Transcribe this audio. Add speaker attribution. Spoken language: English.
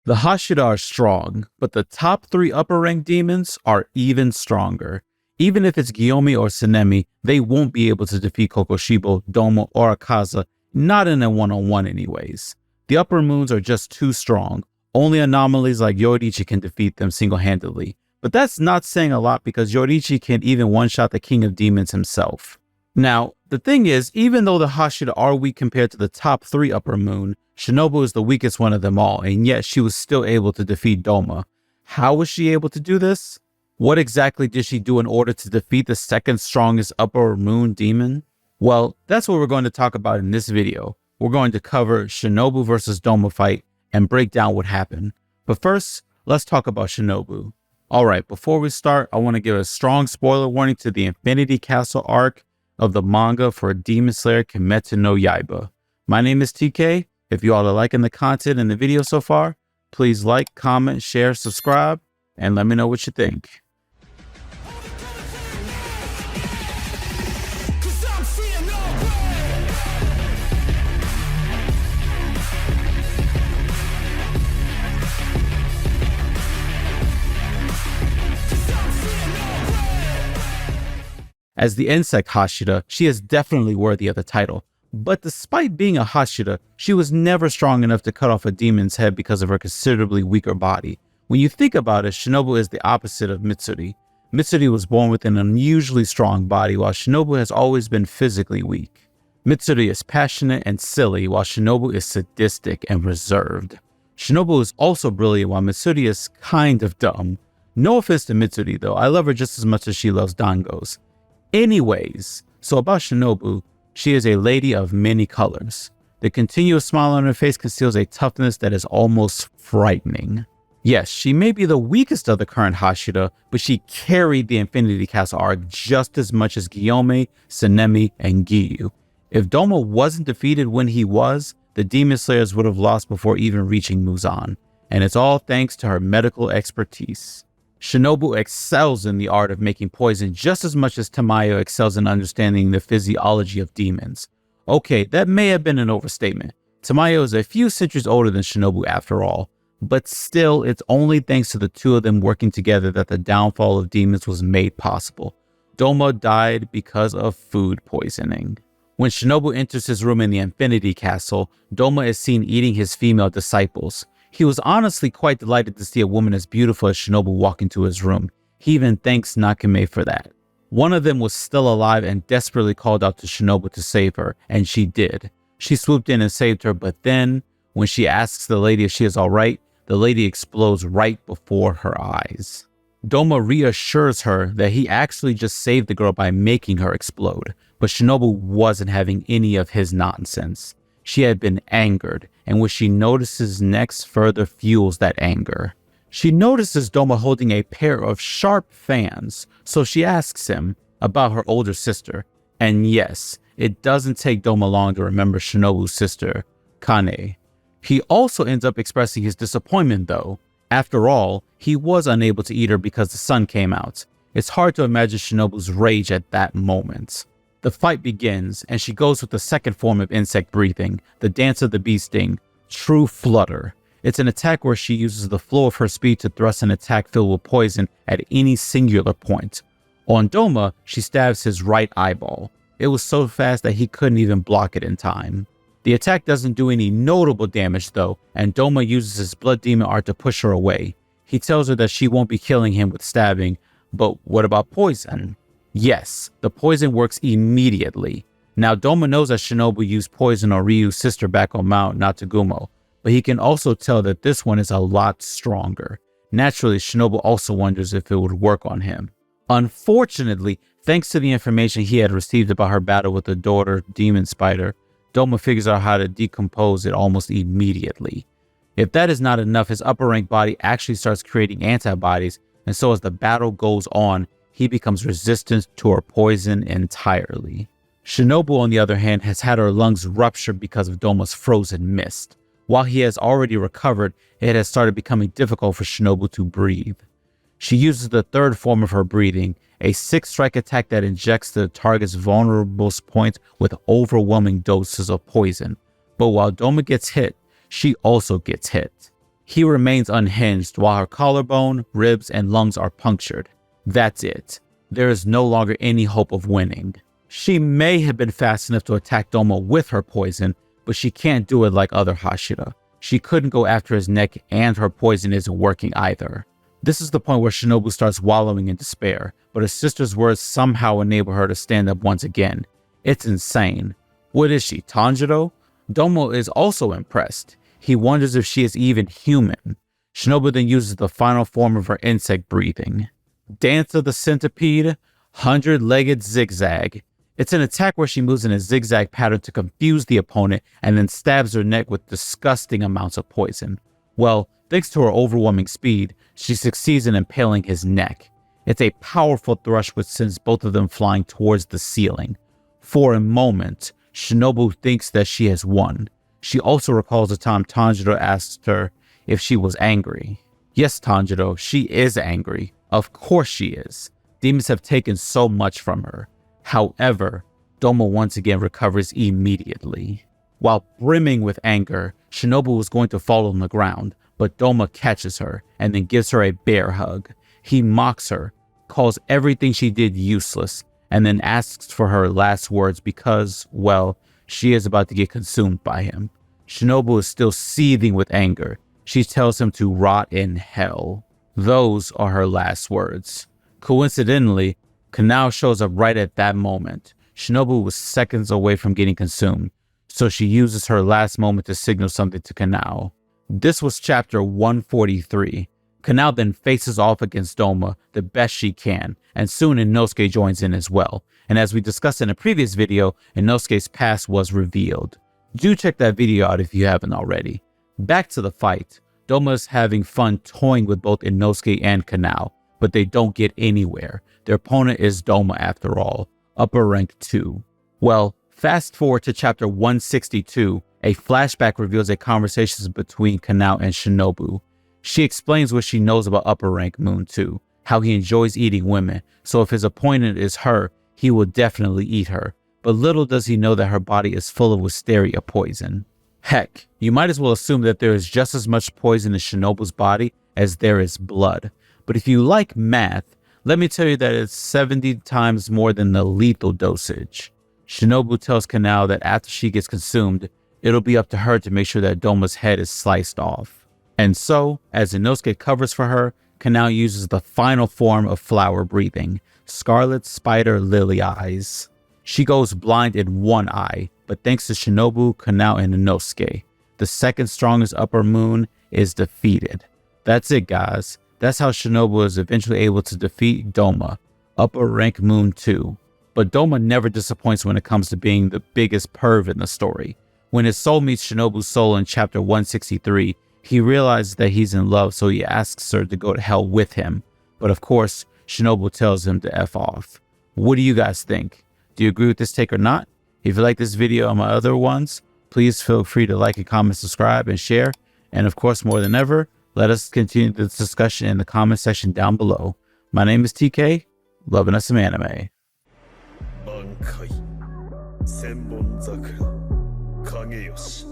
Speaker 1: The Hashira are strong, but the top 3 upper rank demons are even stronger. Even if it's Gyome or Tsunemi, they won't be able to defeat Kokoshibo, Doma, or Akaza, not in a one-on-one anyways. The upper moons are just too strong. Only anomalies like Yoriichi can defeat them single-handedly. But that's not saying a lot because Yoriichi can even one-shot the King of Demons himself. Now, the thing is, even though the Hashira are weak compared to the top 3 upper moon, Shinobu is the weakest one of them all, and yet she was still able to defeat Doma. How was she able to do this? What exactly did she do in order to defeat the second strongest upper moon demon? Well, that's what we're going to talk about in this video. We're going to cover Shinobu versus Doma fight and break down what happened. But first, let's talk about Shinobu. Alright, before we start, I want to give a strong spoiler warning to the Infinity Castle arc of the manga for Demon Slayer Kimetsu no Yaiba. My name is TK. If you all are liking the content in the video so far, please like, comment, share, subscribe, and let me know what you think. As the insect Hashira, she is definitely worthy of the title. But despite being a Hashira, she was never strong enough to cut off a demon's head because of her considerably weaker body. When you think about it, Shinobu is the opposite of Mitsuri. Mitsuri was born with an unusually strong body, while Shinobu has always been physically weak. Mitsuri is passionate and silly, while Shinobu is sadistic and reserved. Shinobu is also brilliant, while Mitsuri is kind of dumb. No offense to Mitsuri though, I love her just as much as she loves Dangos. Anyways, so about Shinobu, she is a lady of many colors. The continuous smile on her face conceals a toughness that is almost frightening. Yes, she may be the weakest of the current Hashira, but she carried the Infinity Castle arc just as much as Gyome, Tsunemi, and Giyu. If Doma wasn't defeated when he was, the Demon Slayers would have lost before even reaching Muzan, and it's all thanks to her medical expertise. Shinobu excels in the art of making poison just as much as Tamayo excels in understanding the physiology of demons. Okay, that may have been an overstatement. Tamayo is a few centuries older than Shinobu after all, but still, it's only thanks to the two of them working together that the downfall of demons was made possible. Doma died because of food poisoning. When Shinobu enters his room in the Infinity Castle, Doma is seen eating his female disciples. He was honestly quite delighted to see a woman as beautiful as Shinobu walk into his room. He even thanks Nakame for that. One of them was still alive and desperately called out to Shinobu to save her, and she did. She swooped in and saved her, but then, when she asks the lady if she is alright, the lady explodes right before her eyes. Doma reassures her that he actually just saved the girl by making her explode, but Shinobu wasn't having any of his nonsense. She had been angered, and what she notices next further fuels that anger. She notices Doma holding a pair of sharp fans, so she asks him about her older sister. And yes, it doesn't take Doma long to remember Shinobu's sister, Kane. He also ends up expressing his disappointment though. After all, he was unable to eat her because the sun came out. It's hard to imagine Shinobu's rage at that moment. The fight begins, and she goes with the second form of insect breathing, the dance of the bee sting, True Flutter. It's an attack where she uses the flow of her speed to thrust an attack filled with poison at any singular point. On Doma, she stabs his right eyeball. It was so fast that he couldn't even block it in time. The attack doesn't do any notable damage though, and Doma uses his blood demon art to push her away. He tells her that she won't be killing him with stabbing, but what about poison? Yes, the poison works immediately. Now Doma knows that Shinobu used poison on Ryu's sister back on Mount Natagumo, but he can also tell that this one is a lot stronger. Naturally, Shinobu also wonders if it would work on him. Unfortunately, thanks to the information he had received about her battle with the daughter demon spider, Doma figures out how to decompose it almost immediately. If that is not enough, his upper rank body actually starts creating antibodies, and so as the battle goes on, he becomes resistant to her poison entirely. Shinobu, on the other hand, has had her lungs ruptured because of Doma's frozen mist. While he has already recovered, it has started becoming difficult for Shinobu to breathe. She uses the third form of her breathing, a 6-strike attack that injects the target's vulnerable point with overwhelming doses of poison. But while Doma gets hit, she also gets hit. He remains unhinged while her collarbone, ribs, and lungs are punctured. That's it. There is no longer any hope of winning. She may have been fast enough to attack Doma with her poison, but she can't do it like other Hashira. She couldn't go after his neck, and her poison isn't working either. This is the point where Shinobu starts wallowing in despair, but her sister's words somehow enable her to stand up once again. It's insane. What is she, Tanjiro? Doma is also impressed. He wonders if she is even human. Shinobu then uses the final form of her insect breathing. Dance of the Centipede, 100-legged zigzag. It's an attack where she moves in a zigzag pattern to confuse the opponent and then stabs her neck with disgusting amounts of poison. Well, thanks to her overwhelming speed, she succeeds in impaling his neck. It's a powerful thrust which sends both of them flying towards the ceiling. For a moment, Shinobu thinks that she has won. She also recalls the time Tanjiro asked her if she was angry. Yes, Tanjiro, she is angry. Of course she is. Demons have taken so much from her. However, Doma once again recovers immediately. While brimming with anger, Shinobu was going to fall on the ground, but Doma catches her and then gives her a bear hug. He mocks her, calls everything she did useless, and then asks for her last words because, well, she is about to get consumed by him. Shinobu is still seething with anger. She tells him to rot in hell. Those are her last words. Coincidentally, Kanao shows up right at that moment. Shinobu was seconds away from getting consumed, so she uses her last moment to signal something to Kanao. This was chapter 143. Kanao then faces off against Doma the best she can, and soon Inosuke joins in as well. And as we discussed in a previous video, Inosuke's past was revealed. Do check that video out if you haven't already. Back to the fight. Doma is having fun toying with both Inosuke and Kanao, but they don't get anywhere. Their opponent is Doma after all, upper rank 2. Well, fast forward to chapter 162, a flashback reveals a conversation between Kanao and Shinobu. She explains what she knows about upper rank Moon 2, how he enjoys eating women, so if his opponent is her, he will definitely eat her. But little does he know that her body is full of wisteria poison. Heck, you might as well assume that there is just as much poison in Shinobu's body as there is blood. But if you like math, let me tell you that it's 70 times more than the lethal dosage. Shinobu tells Kanao that after she gets consumed, it'll be up to her to make sure that Doma's head is sliced off. And so, as Inosuke covers for her, Kanao uses the final form of flower breathing, Scarlet Spider Lily Eyes. She goes blind in one eye, but thanks to Shinobu, Kanao, and Inosuke, the second strongest upper moon is defeated. That's it, guys. That's how Shinobu is eventually able to defeat Doma, upper rank Moon 2. But Doma never disappoints when it comes to being the biggest perv in the story. When his soul meets Shinobu's soul in chapter 163, he realizes that he's in love, so he asks her to go to hell with him. But of course, Shinobu tells him to F off. What do you guys think? Do you agree with this take or not? If you like this video and my other ones, please feel free to like and comment, subscribe, and share. And of course, more than ever, let us continue this discussion in the comment section down below. My name is TK, loving us some anime. 挽回千本桜影吉